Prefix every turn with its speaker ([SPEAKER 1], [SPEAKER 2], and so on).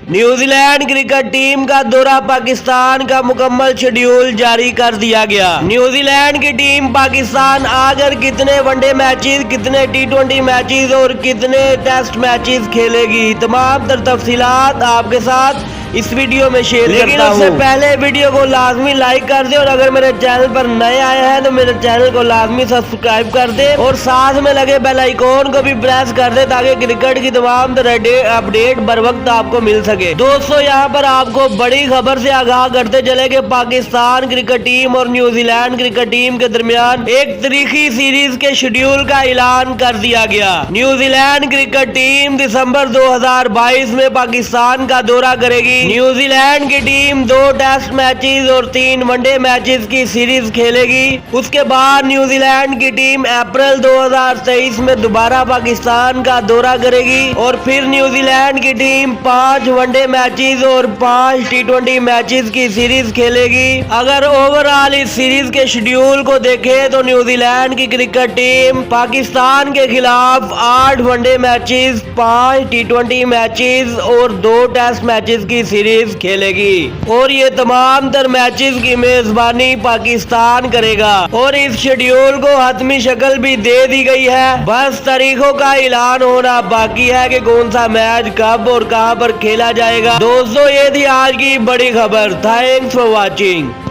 [SPEAKER 1] New Zealand cricket team का दौरा पाकिस्तान का मुकम्मल शेड्यूल जारी कर दिया गया। न्यूजीलैंड की टीम पाकिस्तान आकर कितने वनडे मैचेस, कितने टी20 मैचेस और कितने टेस्ट मैचेस खेलेगी, तमाम तफसीलात आपके साथ इस वीडियो में शेयर करता हूं। उससे पहले वीडियो को लाजमी लाइक कर दे और अगर मेरे चैनल पर नए आए हैं तो मेरे चैनल को लाजमी सब्सक्राइब कर दे और साथ में लगे बेल आइकॉन को भी प्रेस कर दे ताकि क्रिकेट की तमाम तरह अपडेट बर वक्त आपको मिल सके। दोस्तों, यहाँ पर आपको बड़ी खबर से आगाह करते चले कि पाकिस्तान क्रिकेट टीम और न्यूजीलैंड क्रिकेट टीम के दरमियान एक तारीखी सीरीज के शेड्यूल का ऐलान कर दिया गया। न्यूजीलैंड क्रिकेट टीम दिसंबर 2022 में पाकिस्तान का दौरा करेगी। न्यूजीलैंड की टीम 2 टेस्ट मैचेस और 3 वनडे मैचेस की सीरीज खेलेगी। उसके बाद न्यूजीलैंड की टीम अप्रैल 2023 में दोबारा पाकिस्तान का दौरा करेगी और फिर न्यूजीलैंड की टीम 5 वनडे मैचेस और 5 टी20 मैचेस की सीरीज खेलेगी। अगर ओवरऑल इस सीरीज के शेड्यूल को देखें तो न्यूजीलैंड की क्रिकेट टीम पाकिस्तान के खिलाफ 8 वनडे मैचेस, 5 टी20 मैचेस और 2 टेस्ट मैचेस की सीरीज खेलेगी और ये तमाम तर मैचेस की मेजबानी पाकिस्तान करेगा और इस शेड्यूल को हतमी शक्ल भी दे दी गई है। बस तारीखों का ऐलान होना बाकी है कि कौन सा मैच कब और कहां पर खेला जाएगा। दोस्तों, ये थी आज की बड़ी खबर। Thanks for watching.